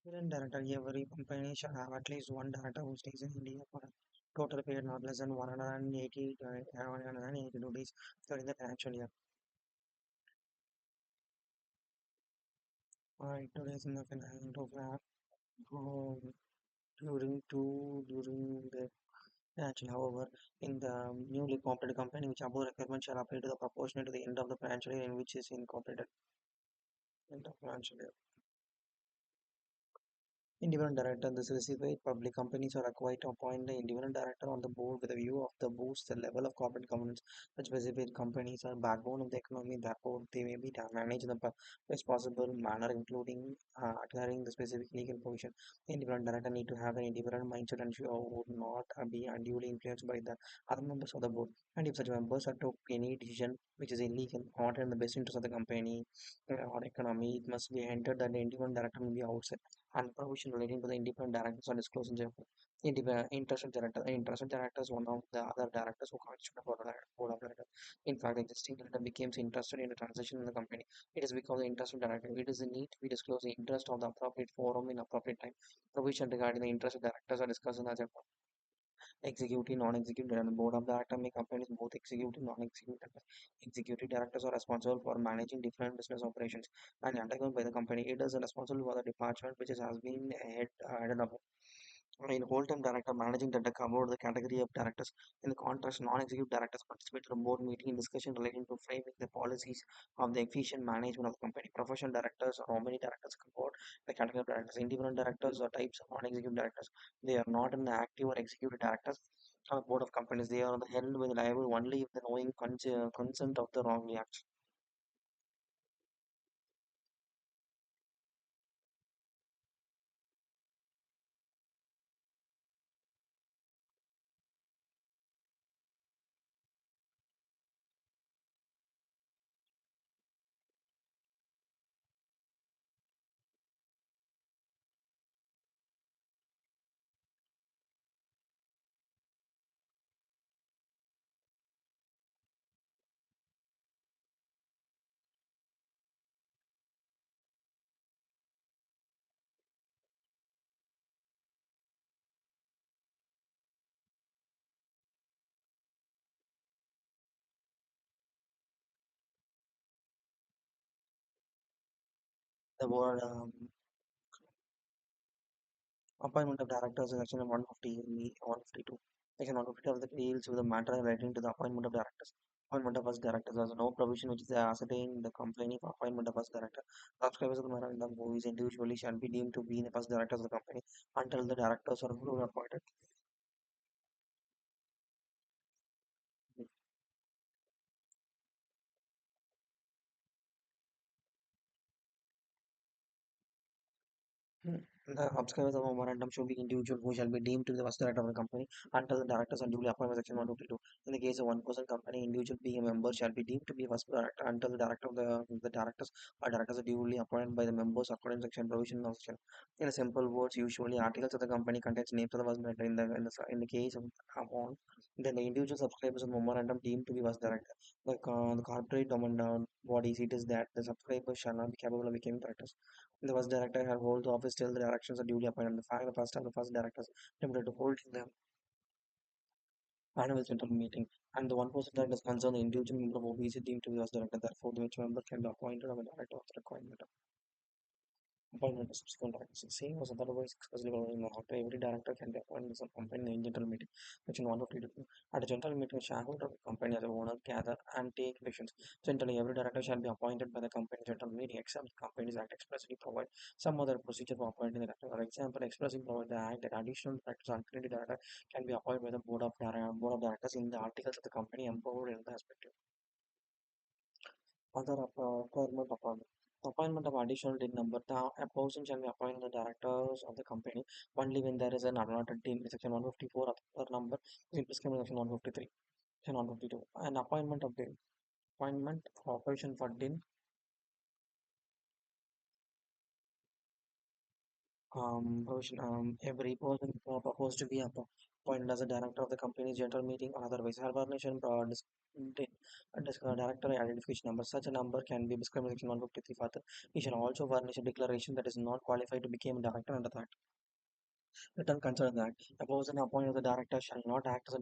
Indian director, every company shall have at least one director who stays in India for a total period not less than 182 days during the financial year. 2 days in the uh, during the financial. However, in the newly incorporated company, which above requirement shall apply to the proportionate to the end of the financial year in which is incorporated. End of financial year. Independent director, this receive public companies are required to appoint the independent director on the board with a view of the boost the level of corporate governance. Such specific companies are backbone of the economy, therefore they may be managed in the best possible manner, including adhering the specific legal provision. The independent director need to have an independent mindset and should would not be unduly influenced by the other members of the board. And if such members are to any decision which is illegal, not in the best interest of the company or economy, it must be entered that the independent director will be outside and provision relating to the independent directors are disclosed in the interested director. The interested director is one of the other directors who constitute a board of directors. In fact, the existing director becomes interested in the transaction in the company. It is because the interested director. It is the need to be disclosed the interest of the appropriate forum in appropriate time. Provision regarding the interested directors are discussed in the executive, non-executive, and board of directors may companies both executive, non-executive. Executive directors are responsible for managing different business operations and undergone by the company. It is responsible for the department which has been headed up. In whole-time director managing director covered the category of directors. In the contrast, non-executive directors participate in a board meeting in discussion relating to framing the policies of the efficient management of the company. Professional directors or nominee directors covered the category of directors. Independent directors or types of non-executive directors. They are not in the active or executive directors on the board of companies. They are held with liable only if the knowing consent of the wrongly acts. The board appointment of directors is section 152. Section 150 of the deals with the matter relating to the appointment of directors. Appointment of first directors. There is no provision which is ascertained the company for appointment of first director. Subscribers of the memorandum who is individually shall be deemed to be the first directors of the company until the directors are approved or appointed. The subscribers of the memorandum should be individual who shall be deemed to be the first director of the company until the directors are duly appointed by section 152. In the case of one person company, individual being a member shall be deemed to be first director until the director of the directors or directors are duly appointed by the members according to section provision of section. In a simple words, usually articles of the company contains names of the first director. In the case of upon then the individual subscribers of memorandum deemed to be first director. The corporate bodies it is that the subscribers shall not be capable of becoming directors. The first director shall hold the office till the directions are duly appointed. The fact the first of the first directors limited to hold the annual general meeting, and the one person that is concerned the individual member of OBC deemed to be first director. Therefore, the which member can be appointed as a director of the requirement. Appointment of subsequent directors. The same was otherwise expressly provided in the order. Every director can be appointed as a company in general meeting. Section 152. At a general meeting, shareholder of the company as a owner gather and take decisions. Generally, every director shall be appointed by the company general meeting, except the Companies Act expressly provide some other procedure for appointing the director. For example, expressly provide the act that additional directors and alternative director can be appointed by the board of directors in the articles of the company empowered in the respective. Other requirement appointment. Appointment of additional team number. A person shall be appointed the directors of the company only when there is an allotted team. Section 154 other number. Simple scheme section 153. Section 152. An appointment of dean. Appointment of operation for dean. Operation for dean. Every person proposed to be appointed as a director of the company's general meeting or otherwise have permission director identification number. Such a number can be described in section 153 further. He shall also furnish a declaration that is not qualified to become a director under that. The term concerns that a person appointed as a director shall not act as a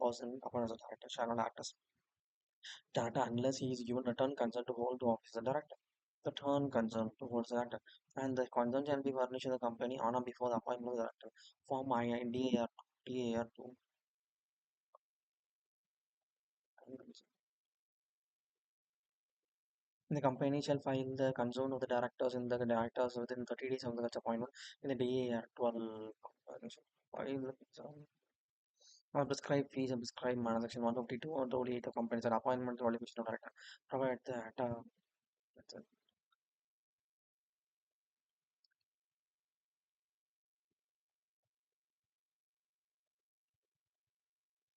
person appointed as a director shall not act as director unless he is given written consent to hold the office as a director. The term consent to hold as a director and the consent shall be furnished to the company on or before the appointment of the director. Form INDAR DAR 2. The company shall file the consent of the directors in the directors within 30 days of the appointment in the DAR 12. File the prescribed fees and prescribed manner section 152 or 28 of companies and appointment qualification of director. Provide that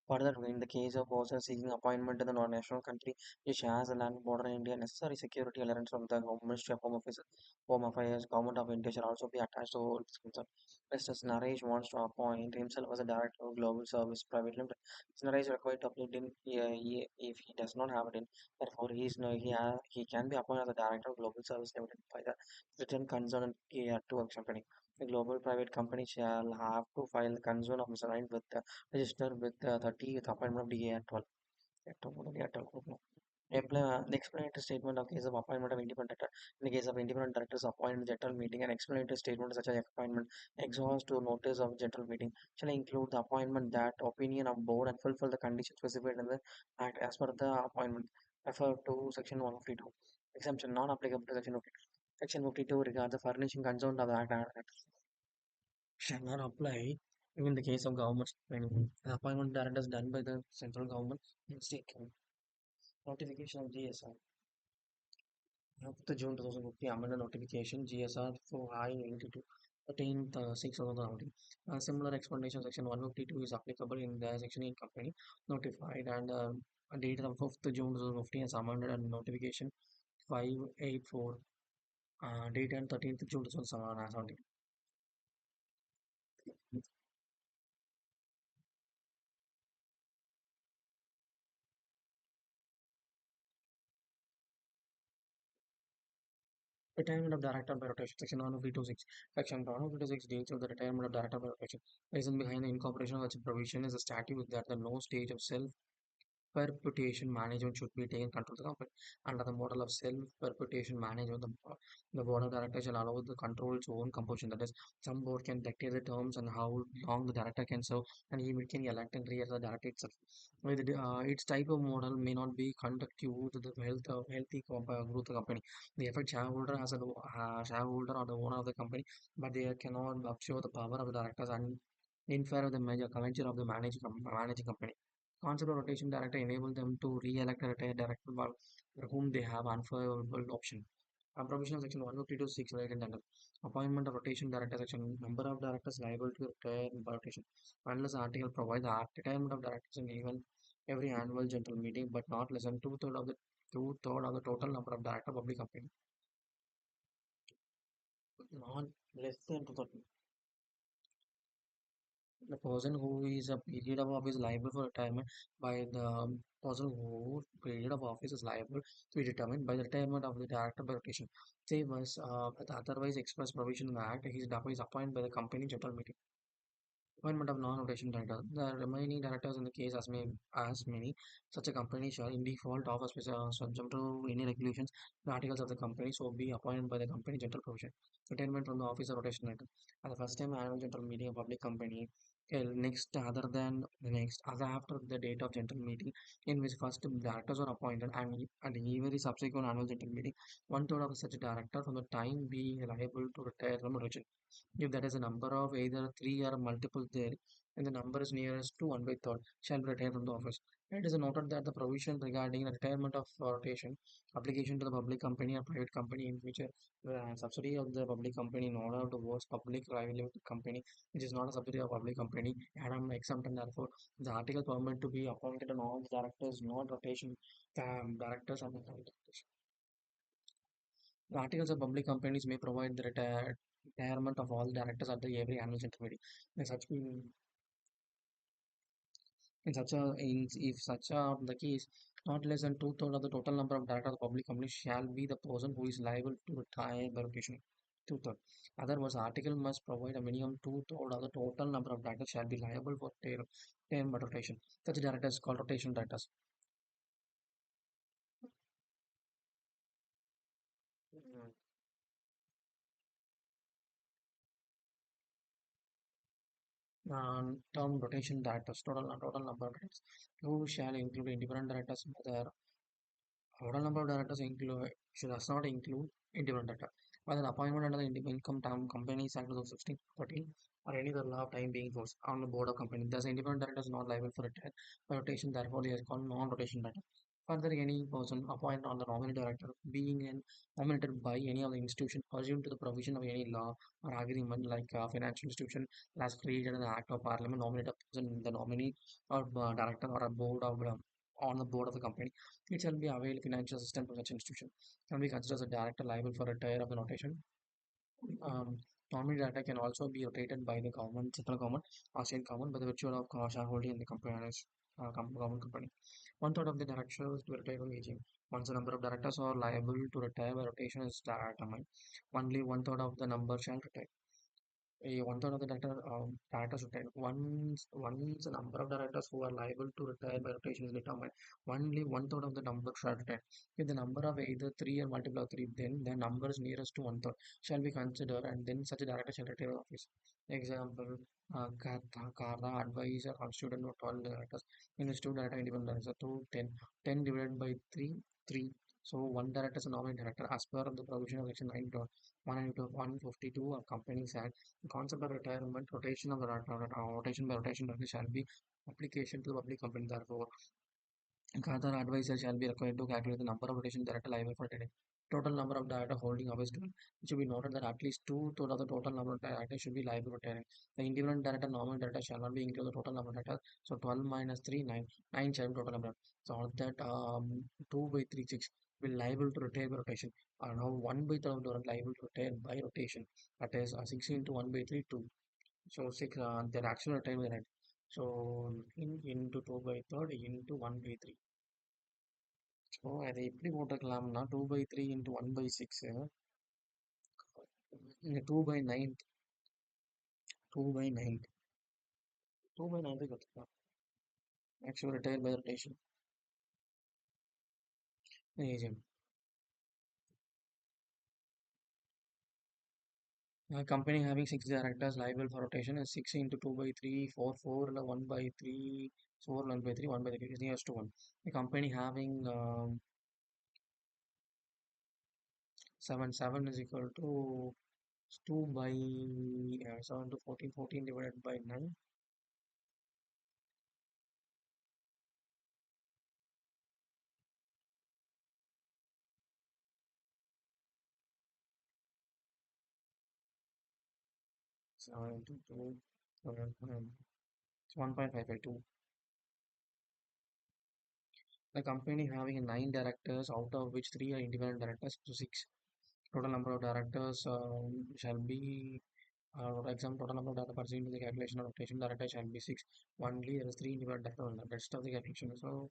further, in the case of person seeking appointment in the non-national country which has a land border in India, necessary security clearance from the Ministry of Home Affairs, Government of India shall also be attached to all this concern. Just as Naresh wants to appoint himself as a director of Global Service Private Limited, Naresh is required to apply it in if he does not have it in. Therefore, he is no, he can be appointed as a director of Global Service Limited by the written consent to a company. The global private company shall have to file the consent of assigned with the register with 30th appointment of DA at 12. At 12, at 12. No. The explanatory statement of case of appointment of independent director. In the case of independent directors appointed in the general meeting, an explanatory statement such as appointment exhaust to notice of general meeting shall include the appointment that opinion of board and fulfill the conditions specified in the act as per the appointment. Refer to section 152. Exemption non applicable to section 52. Section 52 regards the furnishing consent of the act shall not apply in the case of government appointment. The appointment director is done by the central government and state government. Notification of GSR. Up to June 2050, amended notification GSR for I-82 13th 6 2019. Similar explanation section 152 is applicable in the section 8 company notified and dated on 5th June 2015 as amended and notification 584 dated 13th June 2017. Retirement of director by rotation, section 126. Section 126 deals with the retirement of director by rotation. Reason behind the incorporation of such a provision is a statute that the no stage of self perpetuation management should be taken control of the company. Under the model of self-perpetuation management, the board of directors shall allow the control its own composition. That is, some board can dictate the terms and how long the director can serve, and he can elect and re-elect the director itself. Its type of model may not be conducive to the healthy growth of the company. The effect shareholder has a shareholder or the owner of the company, but they cannot obscure the power of the directors and infer the major convention of the managing company. Concept of rotation director enable them to re-elect a retired director for whom they have unfavorable option. Provision section 152 6 related under appointment of rotation director section number of directors liable to retire by rotation. Unless the article provides the retirement of directors in even every annual general meeting, but not less than two-third of the total number of director public company. Not less than two-third. The person who is a period of office liable for retirement by the person who period of office is liable to be determined by the retirement of the director by rotation. Same as the otherwise express provision in the act, he is appointed by the company general meeting. Appointment of non-rotation director. The remaining directors in the case as many such a company shall in default of a subject to any regulations, the articles of the company so be appointed by the company general provision. Retirement from the office of rotation director. At the first time annual general meeting of public company next other than the next other after the date of general meeting in which first directors are appointed and every subsequent annual general meeting one third of such director from the time be liable to retire from rotation if that is a number of either three or multiple there, and the number is nearest to 1 by third, shall be retired from the office. It is noted that the provision regarding the retirement of rotation, application to the public company or private company in which the subsidy of the public company in order to towards public private limited company, which is not a subsidy of public company, and I'm exempt and therefore the article permit to be appointed on all the directors, not rotation directors and the directors. The articles of public companies may provide the retired retirement of all directors at the every annual general meeting. In such if such a the case, not less than two-thirds of the total number of directors of public companies shall be the person who is liable to retire by rotation. Two-thirds. Other words, article must provide a minimum two-thirds of the total number of directors shall be liable for term by rotation. Such directors called rotation directors. Mm. Term rotation directors, total number of directors, who shall include independent directors, whether total number of directors include should does not include independent director. Whether the appointment under the Income Tax Companies Act of 1614 or any other law of time being forced on the board of company. Thus, independent director is not liable for retire by rotation, therefore, he is called non-rotation director. Further, any person appointed on the nominee director being nominated by any of the institution pursuant to the provision of any law or agreement like a financial institution as created in the Act of Parliament nominate a person, the nominee or director or a board of on the board of the company it shall be available financial assistance to such institution. Can be considered as a director liable for a tire of the notation. Um, Nominee data can also be rotated by the government, central government, or state government by the virtue of shareholding in the company, government company. One third of the directors to retire by aging. Once the number of directors are liable to retire by rotation is determined, only one third of the number shall retire a one third of the directors retired. Once the number of directors who are liable to retire by rotation is determined, only one third of the number shall retire. If the number of either three or multiple of three, then the numbers nearest to one third shall be considered, and then such a director shall retire office. Example: Karna advisor constituted of 12 directors. In the student director independent director, 10. 10 divided by 3, 3. So one director is a nominee director as per the provision of section 9 1 into 152 of Companies Act. The concept of retirement, rotation of the rotation by rotation director shall be application to the public company. Therefore, Qatar advisor shall be required to calculate the number of rotation director liable for today. Total number of director holding office to it should be noted that at least two-thirds of the total number of directors should be liable for retiring. The independent director, nominal director shall not be included in the total number of directors. So 12 minus 3, 9. 9 shall be total number. So out of that 2 by 3, 6 will liable to retire by rotation. Now 1 by 3 are liable to retire by rotation. That is 6 into 1 by 3, 2. So 6 their actual retirement rate. So into 2 by 3 into 1 by 3. So அதை எப்படி போட்டுக்கலாம்னா 2/3 into 1/6 இங்கே 2/9 2/9 2/9 கொடுத்துக்கலாம் actual retire by rotation agent a company having six directors liable for rotation is 6 into 2/3 4 4 1/3 4 1/3 1/3 is nearest to 1 a company having 7 7 is equal to 2 by 7 to 14 14 divided by 9 7 into 2 it's 1.552. The company having nine directors, out of which three are independent directors, so six. Total number of directors shall be, for example, total number of directors pursuant to the calculation of rotation director shall be six. Only there is three independent directors on the rest of the calculation. So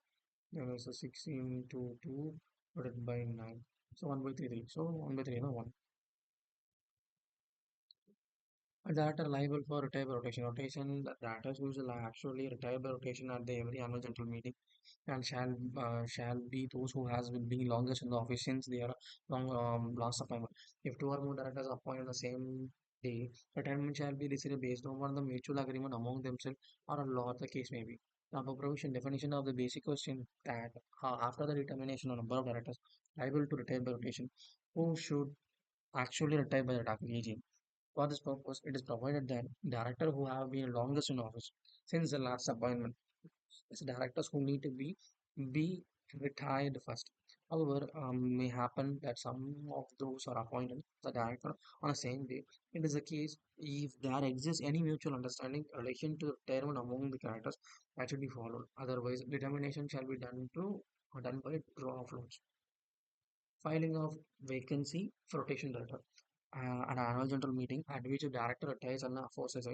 there is a 6 into 2 divided by 9. So 1 by 3, 3. So 1 by 3, no 1. A director liable for retire by rotation. Rotation, the directors who will actually retire by rotation at the every annual general meeting and shall be those who has been being longest in the office since they are last appointment. If two or more directors appointed on the same day, retirement shall be decided based on the mutual agreement among themselves or a law the case may be. Now, for provision definition of the basic question that after the determination of number of directors liable to retire by rotation, who should actually retire by the AGM? For this purpose, it is provided that director who have been longest in office since the last appointment is directors who need to be retired first. However, may happen that some of those are appointed as a director on the same day. It is the case if there exists any mutual understanding in relation to retirement among the directors that should be followed. Otherwise, determination shall be done by draw of loans. Filing of vacancy for rotation director. an annual general meeting at which the director retires and forces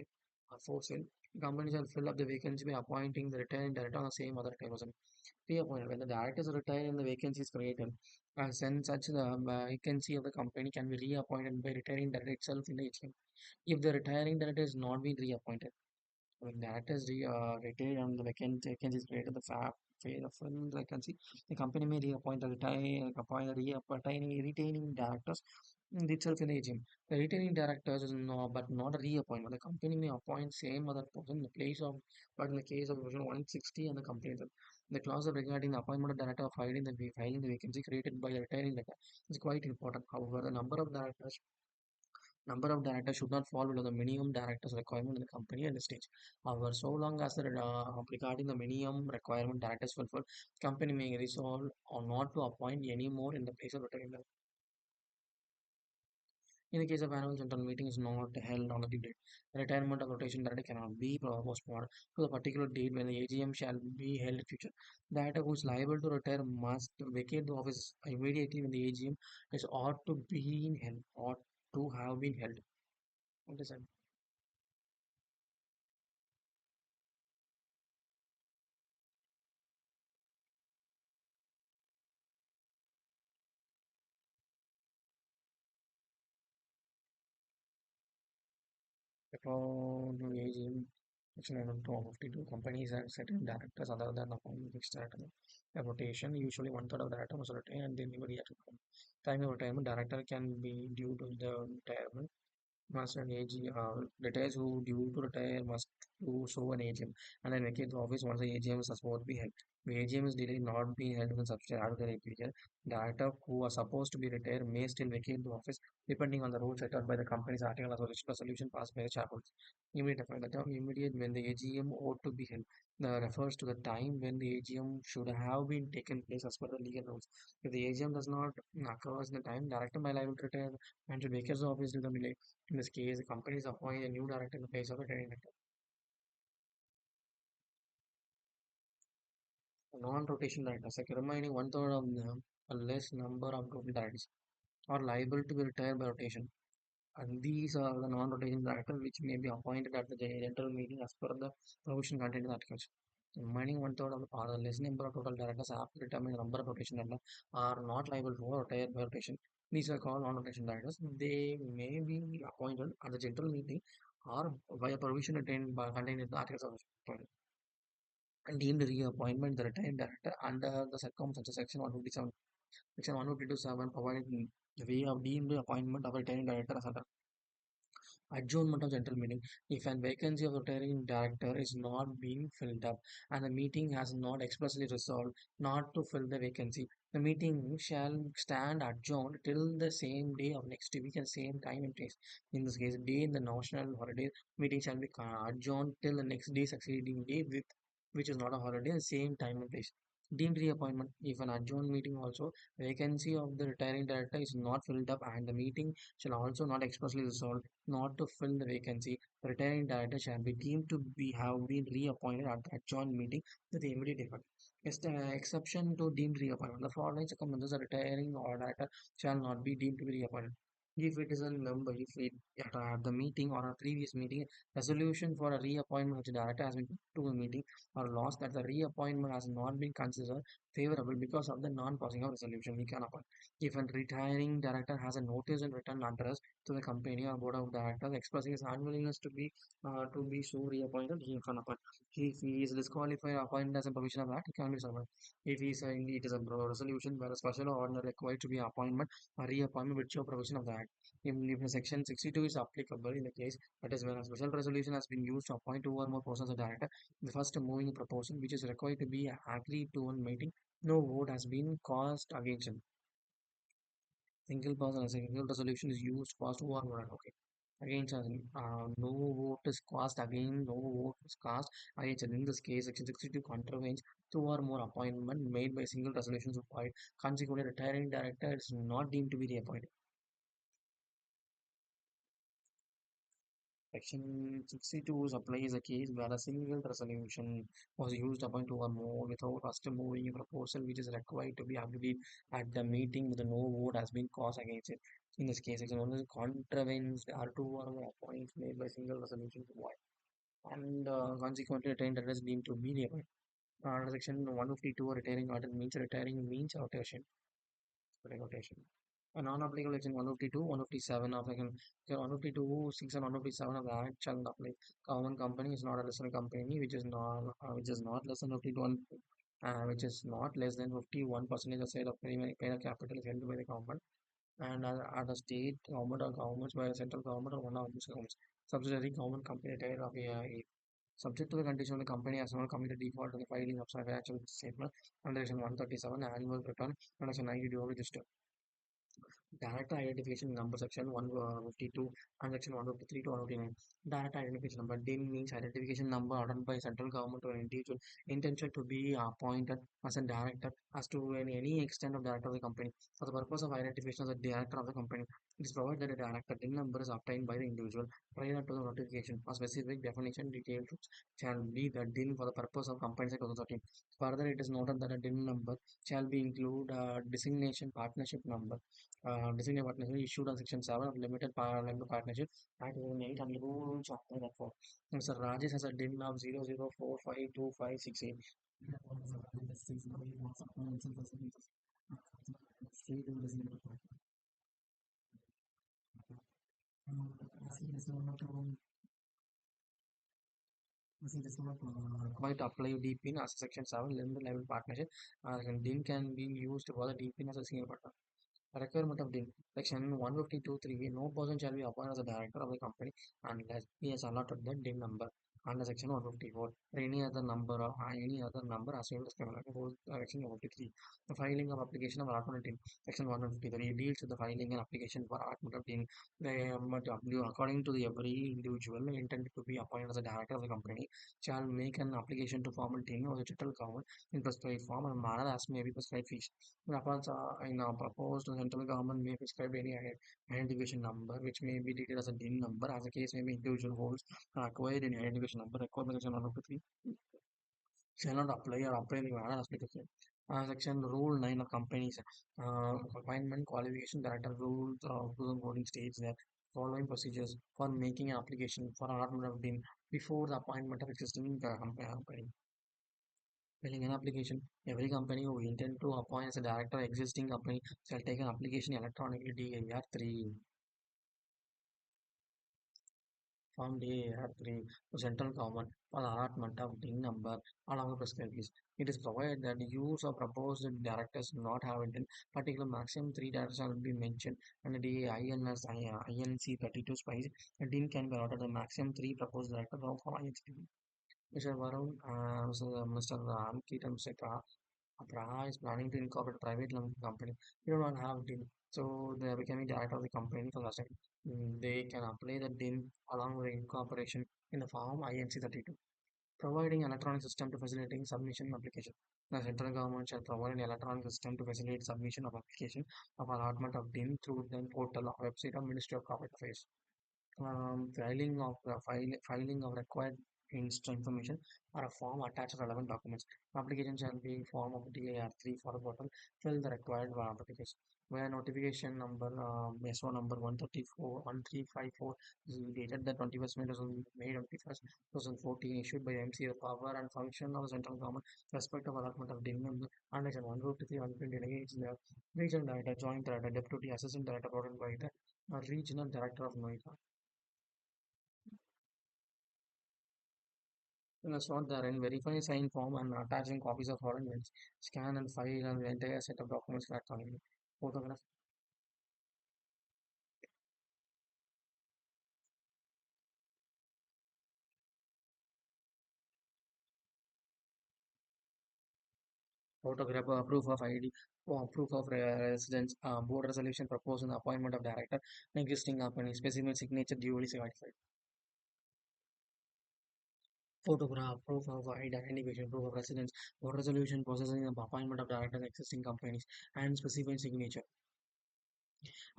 companies shall fill up the vacancy by appointing the retiring director on the same other term as reappointed. When the directors retire and the vacancy is created, then such the vacancy of the company can be reappointed by retiring director itself in the HM. If the retiring director is not being reappointed, when directors retired and the vacancy is created, the phase of full vacancy, the company may reappoint the retaining directors itself in the AGM. The retaining directors is no, but not a reappointment. The company may appoint same other person in the place of, but in the case of version 160 and the company, the clause regarding the appointment of director of filing the vacancy created by the retiring director is quite important. However, the number of directors should not fall below the minimum directors requirement in the company at this stage. However, so long as the regarding the minimum requirement directors fulfill, company may resolve or not to appoint any more in the place of retiring. In the case of annual general meeting is not held on the due date, the retirement of rotation director cannot be postponed to the particular date when the AGM shall be held in future. The director who is liable to retire must vacate the office immediately when the AGM is ought to have been held. Understand? Before the AGM, section 152 companies have certain directors other than appointing fixed director. A rotation, usually one third of the director must retain and then anybody at time of retirement, director can be due to the retirement. Must an AG retirees who due to retire must do so an AGM and then vacate the office once the AGM is supposed to be held. The AGM is delayed not being held within substantial arbitrary period. Director who are supposed to be retired may still vacate the office depending on the rules set out by the company's article or resolution passed by the shareholders. Immediate effect. The term immediate when the AGM ought to be held refers to the time when the AGM should have been taken place as per the legal rules. If the AGM does not occur in the time, director may liable to retire and should vacate the office due to delay. In this case, the companies appoint a new director in the place of a training director. A non-rotation directors, like remaining one third of them, a less number of total directors, are liable to be retired by rotation. And these are the non-rotation directors which may be appointed at the general meeting as per the provision contained in the articles. The remaining one third of or the less number of total directors after determining the number of rotation directors are not liable for retire by rotation. These are called non-rotation directors. They may be appointed at the general meeting or by a provision contained in the articles of appointment. And deemed reappointment the retired director under the circumstances section 157. Section 152(7) provided the way of deemed appointment of a retiring director as under adjournment of general meeting. If an vacancy of retiring director is not being filled up and the meeting has not expressly resolved not to fill the vacancy, the meeting shall stand adjourned till the same day of next week and same time and place. In this case, day in the national holiday, meeting shall be adjourned till the next day succeeding day with which is not a holiday, and same time and place. Deemed reappointment. If an adjourned meeting also vacancy of the retiring director is not filled up and the meeting shall also not expressly resolve not to fill the vacancy, the retiring director shall be deemed to be have been reappointed at the adjourned meeting with the immediate effect. Yes, the exception to deemed reappointment. The following circumstances, a retiring or director shall not be deemed to be reappointed. If it is a member, if it at the meeting or a previous meeting, resolution for a reappointment of the director has been put to a meeting or lost that the reappointment has not been considered favorable because of the non-passing of resolution, we can appoint. If a retiring director has a notice and written address to the company or board of directors expressing his unwillingness to be so reappointed, he can appoint. If he is disqualified or appointed as a provision of that, he can be summoned. If he is it is a resolution where a special order required to be appointment or reappointment which your provision of that. If the section 62 is applicable in the case that is when a special resolution has been used to appoint two or more persons as director, the first moving proposal which is required to be agreed to on meeting, no vote has been cast against it. Single person, a single resolution is used for two or more. Okay. Against no vote is cast again, no vote is cast against. In this case, Section 62 contravenes two or more appointment made by single resolutions required. Consequently, retiring director is not deemed to be reappointed. Section 62 applies a case where a single resolution was used upon two or more without first moving a proposal which is required to be agreed at the meeting with no vote has been cast against it. In this case, section 1 contravenes the R2 or more points made by single resolution to void, and consequently retained address deemed to be nearby. Section 152 retiring order means retiring means rotation. A non-applicable section 152, 157 of section 152, 6 and 157 of the Act shall not apply. Common company is not a listed company which is not less than 51, which is not less than 51% of sale of paid capital is held by the government and at a state government or governments by a central government or one of these governments. Subsidiary government company tied of a subject to the condition of the company has not committed default to the filing of financial statement under section 137 annual return under section 90 due register. Data identification number section 152 and section 153 to 159. Data identification number. DIN means identification number ordered by central government or individual intention to be appointed as a director as to any extent of director of the company. For the purpose of identification of the director of the company, it is provided that a director DIN number is obtained by the individual prior to the notification. A specific definition detailed shall be the DIN for the purpose of Companies Act 2013. Further, it is noted that a DIN number shall be include designation partnership number designated partnership issued on Section 7 of Limited Partnership Act 2008 and Rule Chapter therefore. Mr. Rajesh has a DIN of 00452568. Quite apply DPIN as a Section 7 limited liability partnership. DIN can be used for the DPIN as a single partner. Requirement of DIN. Section 152.3. No person shall be appointed as a director of the company unless he has allotted the DIN number under Section 154 or any other number as well as criminal code Section 153. The filing of application of allotment DIN. Section 153 deals with the filing and application for allotment of DIN. According to the every individual intended to be appointed as a director of the company shall make an application to formal DIN or the central government in prescribed form and manner as may be prescribed fees. Proposed central government may prescribe any identification number which may be treated as a DIN number as the case may be individual holds acquired any identification number required by section 153 shall not apply or apply in the manner as specified. Section Rule 9 of companies appointment qualification director rules of voting states that following procedures for making an application for allotment of DIN before the appointment of existing company. Filling an application. Every company who intend to appoint as a director existing company shall take an application electronically DAR 3 Form DAR 3 to central government for the allotment of DIN number along with prescribed fees. It is provided that the use of proposed directors do not have within particular maximum three directors shall be mentioned and the INS INC 32 spice. A DIN can be allotted the maximum three proposed directors from INC. Mr. Varun, Mr. Ankit and Mr. Praha is planning to incorporate a private limited company. You do not have DIN. So they are becoming director of the company for the second. They can apply the DIN along with the incorporation in the form INC 32, providing electronic system to facilitating submission of application. The central government shall provide an electronic system to facilitate submission of application of allotment of DIN through the portal or website of Ministry of Corporate Affairs. Filing of required information or a form attached to relevant documents. Application shall be in form of DAR3 for the portal. Fill the required application. Where notification number SO number 134 1354 is dated the 21st May 21st 2014 issued by MC the power and function of the central government respect of allotment of DIN number and section 153 120 is the regional director, joint director, deputy assistant director brought by the regional director of Noida. It's not there in verify sign form and attaching copies of foreign minutes. Scan and file and the entire set of documents electronically. Photograph. Photograph proof of ID, proof of residence, board resolution proposed in the appointment of director, existing company, specimen signature duly certified. Photograph, proof of identification, proof of residence, board resolution processing the appointment of director, existing companies, and specific signature.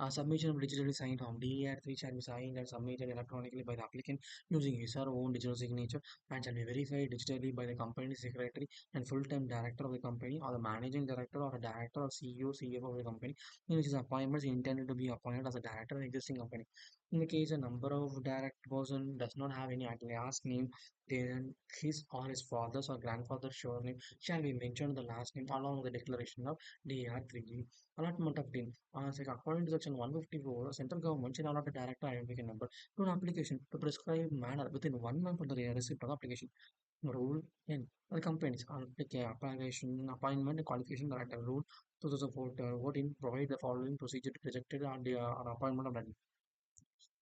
Submission of digitally signed form DAR3 shall be signed and submitted electronically by the applicant using his or her own digital signature and shall be verified digitally by the company secretary and full-time director of the company or the managing director or a director or CEO, CFO of the company in which his appointment is intended to be appointed as a director of the existing company. In the case a number of direct person does not have any last name, then his or his father's or grandfather's surname shall be mentioned in the last name along with the declaration of DAR3. Allotment of DIN. According to Section 154, central government shall allot a direct identification number to an application to prescribed manner within 1 month of the receipt of the application. Rule in the companies application appointment and qualification director rule 2014 provide the following procedure to rejected on the appointment of that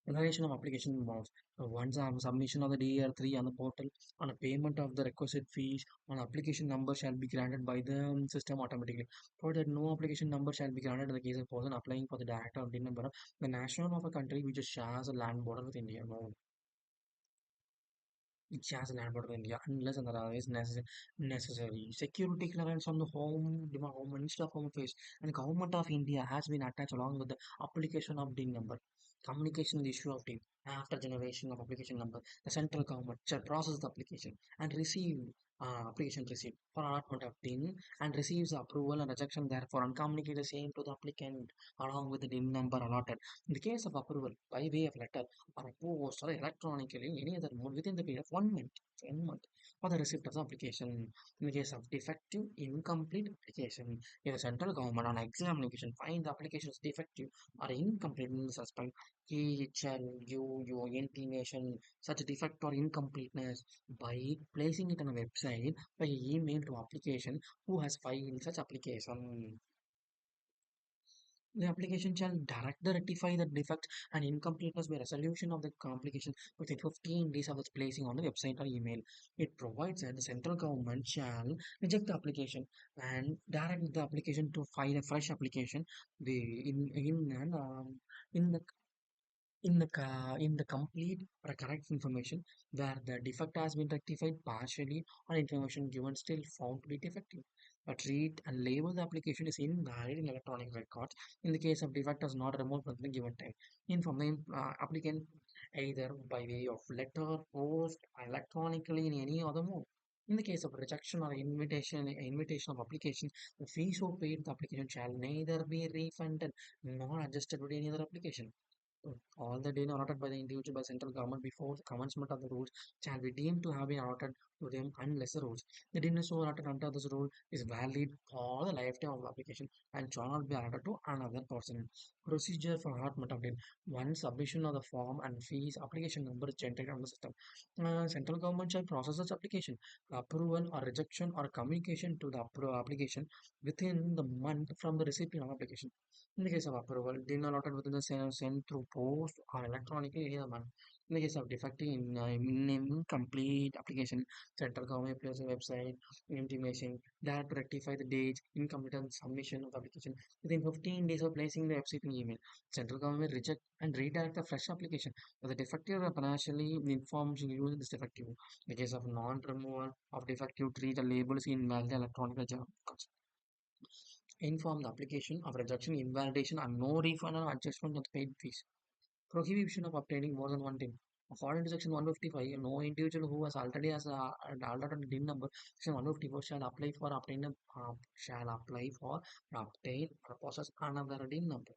evaluation of application involves once submission of the DER3 on the portal on a payment of the requisite fees on application number shall be granted by the system automatically. For that, no application number shall be granted in the case of person applying for the director of the number of the national of a country which shares a land border with India. No, it shares a land border with India unless and otherwise necessary. Security clearance on the home Minister of Home Affairs and Government of India has been attached along with the application of DIN number. Communication the issue of DIN. After generation of application number, the central government shall process the application and receive application receipt for allotment of DIN and receives approval and rejection therefore and communicate the same to the applicant along with the DIN number allotted. In the case of approval by way of letter or a post or electronically any other mode within the period of 1 month. 1 month for the receipt of the application. In the case of defective, incomplete application, if the central government on examination find the application is defective or incomplete in the suspect, he shall give you intimation such defect or incompleteness by placing it on a website by email to application who has filed such application. The application shall directly rectify the defect and incompleteness by resolution of the complication within 15 days of its placing on the website or email. It provides that the central government shall reject the application and direct the application to file a fresh application. In the in the complete or correct information where the defect has been rectified partially or information given still found to be defective. Treat and label the application is invalid in electronic records in the case of defect is not removed within the given time. Inform the applicant either by way of letter, post, electronically in any other mode. In the case of rejection or invitation of application, the fees so paid the application shall neither be refunded nor adjusted with any other application. All the data allotted by the individual by central government before the commencement of the rules shall be deemed to have been allotted to them unless the rules. The dinner so allotted under this rule is valid for the lifetime of the application and shall not be allotted to another person. Procedure for allotment of DIN. One submission of the form and fees application number is generated on the system. Central government shall process its application. Approval or rejection or communication to the application within the month from the recipient of application. In the case of approval, DIN allotted within the sent through post or electronically any other manner. In the case of defective in incomplete application, central government applies a website intimation that to rectify the date, incomplete and submission of the application within 15 days of placing the website in email. Central government reject and redirect the fresh application. If the defective financially informs you is defective. In the case of non-removal of defective, treat the labels in invalid electronic job. Inform the application of rejection, invalidation, and no refund or adjustment of the paid fees. Prohibition of obtaining more than one DIN. According to Section 155, no individual who has already has an altered DIN number, Section 154 shall apply for obtain or possess another DIN number.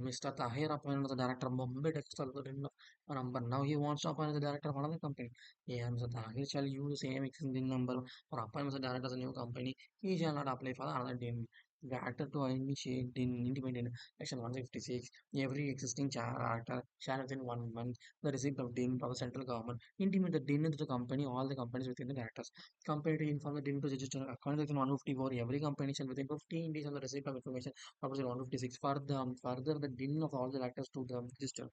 Mr. Tahir appointed as the director of Bombay Textile number. Now he wants to appoint as the director of another company. Yeah, Mr. Tahir shall use the same existing number for appointment as the director of a new company. He shall not apply for another DIN. The actor to initiate DIN intimate in Section 156. Every existing actor shall within 1 month the receipt of DIN from the central government intimate the DIN into the company, all the companies within the directors. Company to inform the DIN to register. According to Section 154, every company shall within 15 days of the receipt of information Proposal 156 further the DIN of all the actors to the register.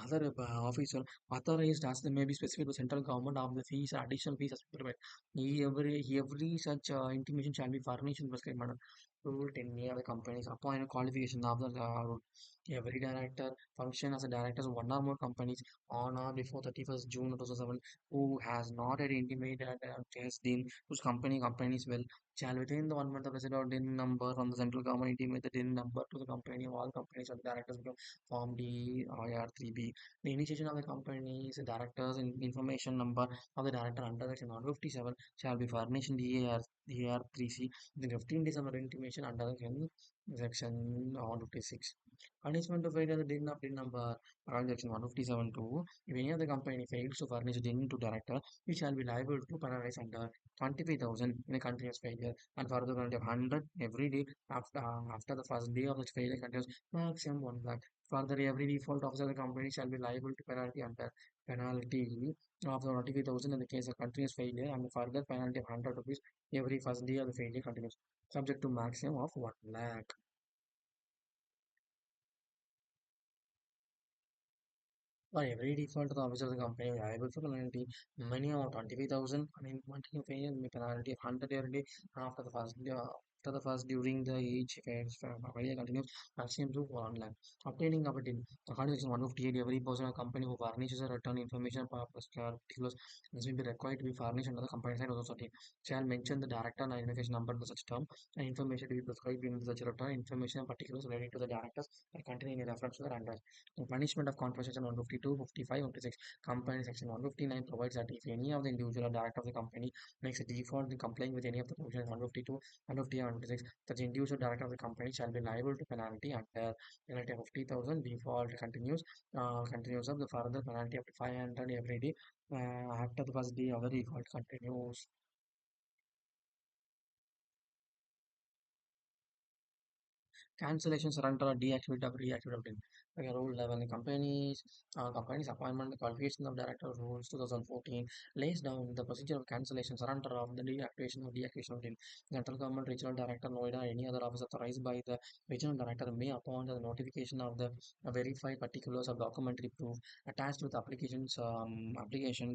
other official authorized as they may be specified by central government of the fees, additional fees as prescribed. Every such intimation shall be furnished in prescribed manner. Rule 10 any other companies appoint a qualification of the rule. Every director function as a director of one or more companies on or before 31st June 2007 who has not yet intimated has been whose companies will shall within the 1 month of resident DIN number from the central government intimate the DIN number to the company of all companies of the directors Form D or R3B. The initiation of the company's directors in information number of the director under section 157 shall be furnished in DAR3C within 15 days of the intimation under section 156. Punishment to failure the DIN of DIN number around section 157 2. If any of the company fails to furnish DIN to director, we shall be liable to penalize under 25,000 in a continuous failure and further penalty of 100 every day after the first day of the failure continues maximum 1 lakh. Further, every default officer of the company shall be liable to penalty of the 25,000 in the case of continuous failure and further penalty of 100 rupees every first day of the failure continues, subject to maximum of 1 lakh. For every default, the officer of the company is liable for penalty minimum of 25,000 and in continuous failure penalty of 100 every day after the first day. After the first during the each phase failure continues maximum to 1 lakh. Obtaining of a DIN. According to section 158, every person or company who furnishes a return information for particulars this will be required to be furnished under the company side of the society shall mention the director and identification number in such term and information to be prescribed in such return information and particulars relating to the directors are contained in reference to the under. Punishment of contract section 152, 55, 56. Company section 159 provides that if any of the individual or director of the company makes a default in complying with any of the provisions 152, 150, and 156, the individual director of the company shall be liable to penalty under penalty of 50,000. Default continues of the further penalty of 500 every day after the first day of the default continues. Cancellation, surrender, or deactivate of reactivate of DIN. Like a rule 11, company's appointment, qualification of director rules 2014 lays down the procedure of cancellation, surrender of the deactivation of DIN. Central government regional director, Noida, any other officer authorized by the regional director may upon the notification of the verified particulars of documentary proof attached with application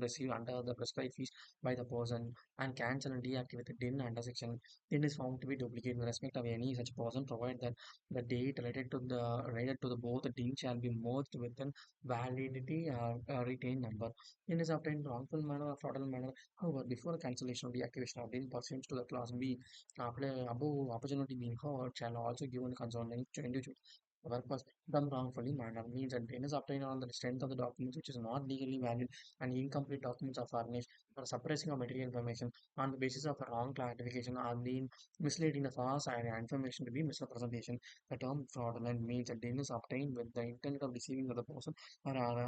received under the prescribed fees by the person and cancel and deactivate the DIN under section. DIN is found to be duplicate in respect of any such person, provide that the date related to the both the DIN shall be merged with an validity retained number. DIN is obtained in wrongful manner or fraudulent manner. However, before the cancellation of the activation of DIN pursuant to the clause B, above opportunity being heard shall also given concerning to individual. Purpose done wrongfully manner means that DIN is obtained on the strength of the documents which is not legally valid and incomplete documents are furnished for suppressing of material information on the basis of a wrong clarification or the misleading the false information to be misrepresentation. The term fraudulent means a DIN is obtained with the intent of deceiving the other person or